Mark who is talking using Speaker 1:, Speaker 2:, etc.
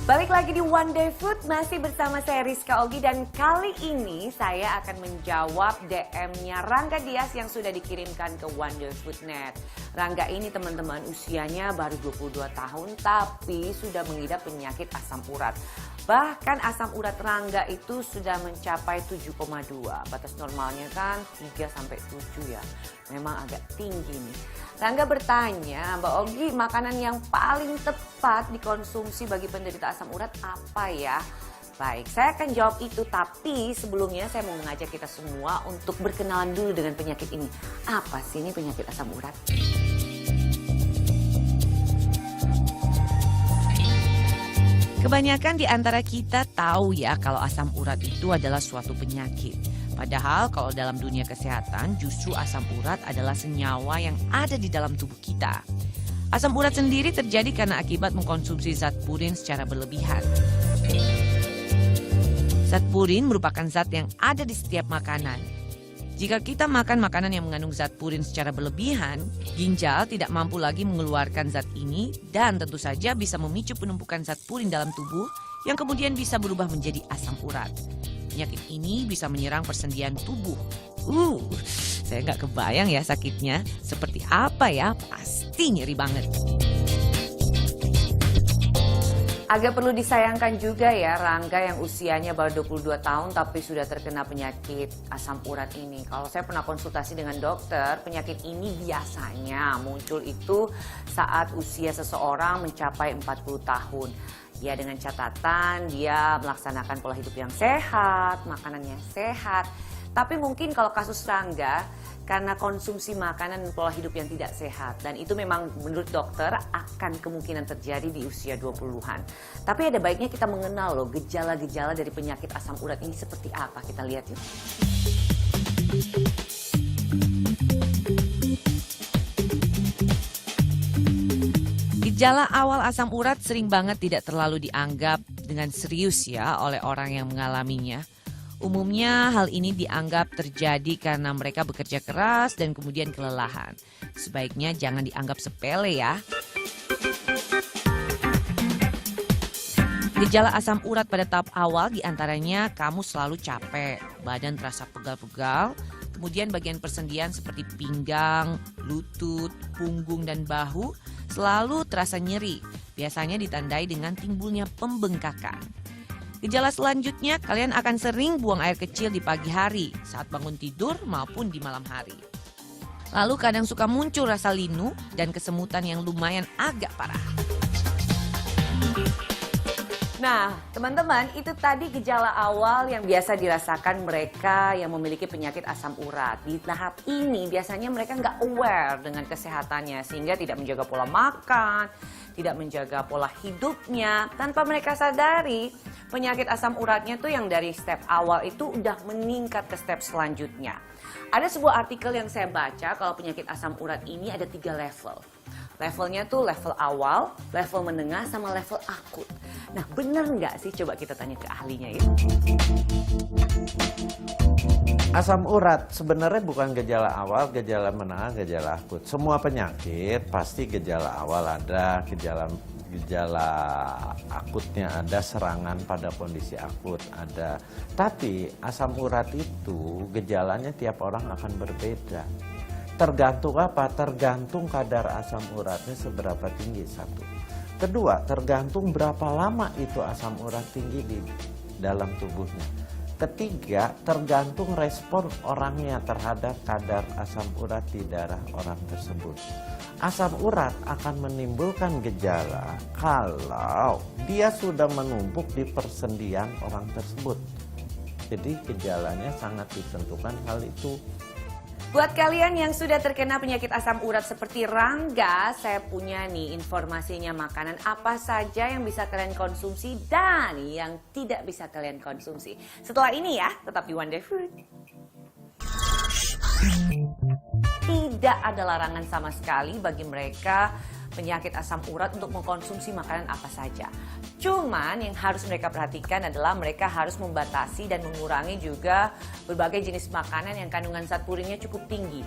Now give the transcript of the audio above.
Speaker 1: Balik lagi di One Day Food, masih bersama saya Rizka Ogi dan kali ini saya akan menjawab DM-nya Rangga Dias yang sudah dikirimkan ke One Day Food Net. Rangga ini teman-teman usianya baru 22 tahun tapi sudah mengidap penyakit asam urat. Bahkan asam urat Rangga itu sudah mencapai 7,2. Batas normalnya kan 3-7 ya. Memang agak tinggi nih. Rangga bertanya, Mbak Ogi, makanan yang paling tepat dikonsumsi bagi penderita asam urat apa ya? Baik, saya akan jawab itu, tapi sebelumnya saya mau mengajak kita semua untuk berkenalan dulu dengan penyakit ini. Apa sih ini penyakit asam urat? Kebanyakan di antara kita tahu ya kalau asam urat itu adalah suatu penyakit. Padahal kalau dalam dunia kesehatan justru asam urat adalah senyawa yang ada di dalam tubuh kita. Asam urat sendiri terjadi karena akibat mengkonsumsi zat purin secara berlebihan. Zat purin merupakan zat yang ada di setiap makanan. Jika kita makan makanan yang mengandung zat purin secara berlebihan, ginjal tidak mampu lagi mengeluarkan zat ini dan tentu saja bisa memicu penumpukan zat purin dalam tubuh yang kemudian bisa berubah menjadi asam urat. Penyakit ini bisa menyerang persendian tubuh. Saya nggak kebayang ya sakitnya. Seperti apa ya? Pasti nyeri banget. Agak perlu disayangkan juga ya Rangga yang usianya baru 22 tahun tapi sudah terkena penyakit asam urat ini. Kalau saya pernah konsultasi dengan dokter, penyakit ini biasanya muncul itu saat usia seseorang mencapai 40 tahun. Ya dengan catatan dia melaksanakan pola hidup yang sehat, makanannya sehat. Tapi mungkin kalau kasus Rangga karena konsumsi makanan dan pola hidup yang tidak sehat. Dan itu memang menurut dokter akan kemungkinan terjadi di usia 20-an. Tapi ada baiknya kita mengenal loh gejala-gejala dari penyakit asam urat ini seperti apa. Kita lihat yuk. Gejala awal asam urat sering banget tidak terlalu dianggap dengan serius ya oleh orang yang mengalaminya. Umumnya hal ini dianggap terjadi karena mereka bekerja keras dan kemudian kelelahan. Sebaiknya jangan dianggap sepele ya. Gejala asam urat pada tahap awal diantaranya kamu selalu capek, badan terasa pegal-pegal, kemudian bagian persendian seperti pinggang, lutut, punggung dan bahu selalu terasa nyeri, biasanya ditandai dengan timbulnya pembengkakan. Gejala selanjutnya, kalian akan sering buang air kecil di pagi hari, saat bangun tidur maupun di malam hari. Lalu kadang suka muncul rasa linu dan kesemutan yang lumayan agak parah. Nah, teman-teman, itu tadi gejala awal yang biasa dirasakan mereka yang memiliki penyakit asam urat. Di tahap ini biasanya mereka nggak aware dengan kesehatannya sehingga tidak menjaga pola makan, tidak menjaga pola hidupnya. Tanpa mereka sadari, penyakit asam uratnya tuh yang dari step awal itu udah meningkat ke step selanjutnya. Ada sebuah artikel yang saya baca kalau penyakit asam urat ini ada 3 level. Levelnya tuh level awal, level menengah, sama level akut. Nah bener nggak sih? Coba kita tanya ke ahlinya ya.
Speaker 2: Asam urat sebenarnya bukan gejala awal, gejala menengah, gejala akut. Semua penyakit pasti gejala awal ada, gejala akutnya ada, serangan pada kondisi akut ada. Tapi asam urat itu gejalanya tiap orang akan berbeda. Tergantung apa? Tergantung kadar asam uratnya seberapa tinggi, satu. Kedua, tergantung berapa lama itu asam urat tinggi di dalam tubuhnya. Ketiga, tergantung respon orangnya terhadap kadar asam urat di darah orang tersebut. Asam urat akan menimbulkan gejala kalau dia sudah menumpuk di persendian orang tersebut. Jadi gejalanya sangat ditentukan hal itu.
Speaker 1: Buat kalian yang sudah terkena penyakit asam urat seperti Rangga, saya punya nih informasinya makanan apa saja yang bisa kalian konsumsi dan yang tidak bisa kalian konsumsi. Setelah ini ya, tetap di One Day Food. Tidak ada larangan sama sekali bagi mereka penyakit asam urat untuk mengkonsumsi makanan apa saja. Cuman yang harus mereka perhatikan adalah mereka harus membatasi dan mengurangi juga berbagai jenis makanan yang kandungan zat purinnya cukup tinggi.